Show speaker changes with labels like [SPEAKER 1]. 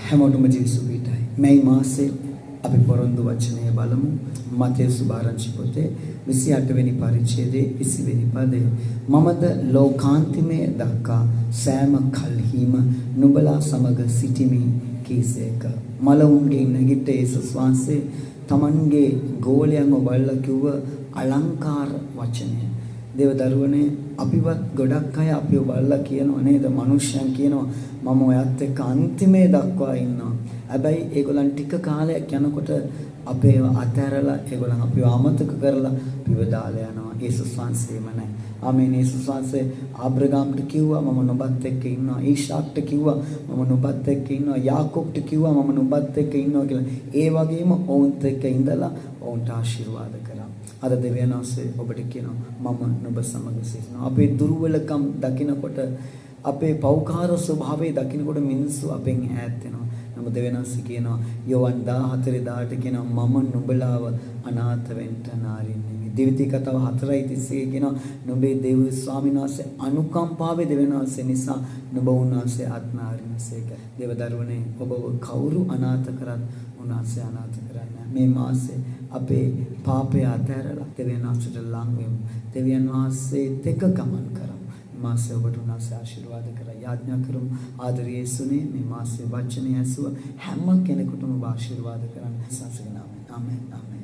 [SPEAKER 1] හැමෝටම ජේසු පිටයි. මේ මාසේ අපි පොරොන්දු වචනය බලමු. මතේ සුභාරංචි පොතේ 28 වෙනි පරිච්ඡේදයේ 20 වෙනි පදේ. මමද ලෝකාන්තිමේ දක්වා සෑම කල්හිම නුඹලා සමග සිටිමි කීසේක. මලවුන්ගේ නැගිට යේසුස් වහන්සේ තමන්ගේ ගෝලයන්ව බලලා කිව්ව අලංකාර වචනය. දේවදරුවනේ අපිවත් ගොඩක් අය අපිව බලලා කියනවා නේද? මිනිස්යන් කියනවා මම ඔයත් එක්ක අන්තිමේ දක්වා ඉන්නවා. හැබැයි ඒගොල්ලන් ටික කාලයක් යනකොට අපේව අතහැරලා ඒගොල්ලන් අපිව අමතක කරලා අපිව දාලා යනවා. යේසුස් වහන්සේම නැහැ. ආමේන්. යේසුස් වහන්සේ ආබ්‍රහාම්ට කිව්වා මම නුඹත් එක්ක ඉන්නවා. ඊශාක්ට කිව්වා මම නුඹත් එක්ක ඉන්නවා. යාකෝබ්ට කිව්වා මම නුඹත් එක්ක ඉන්නවා කියලා. ඒ වගේම ඔවුන්ත් එක්ක ඉඳලා ඔවුන්ට ආශිර්වාද කරා. අද දෙවියන් වහන්සේ ඔබට කියනවා මම නුඹ සමග සිටිනවා. අපේ දුර්වලකම් දකිනකොට අපේ පෞකාර ස්වභාවය දකිනකොට මිනිස්සු අපෙන් ඈත් වෙනවා. නමුත් දෙවියන් වහන්සේ කියනවා යෝවන් 14:10 කියනවා මම නුඹලාව අනාථ වෙන්න නාරින්නේ. දෙවිති කතාව 4:30 කියනවා නුඹේ දේව ස්වාමීන් වහන්සේ අනුකම්පාවේ දෙවියන් වහන්සේ නිසා නුඹ උන්වහන්සේ අත්නාරිනසේක. දේවදරුවනේ ඔබ කවුරු අනාථ කරත් උන්වහන්සේ අනාථ කරන්නේ. මේ මාසේ අපේ පාපය අතහැරලා දෙවියන් වහන්සේට ලං වෙමු. දෙවියන් වහන්සේත් එක්ක ගමන් කරමු. මාසේ ඔබට උන්වහන්සේ ආශිර්වාද කරා යාඥා කරමු. ආදරයේ යේසුනේ මේ මාසේ වචනය ඇසුව හැම කෙනෙකුටම ආශිර්වාද කරන්න සසගෙන ආමෙන්. ආමෙන්.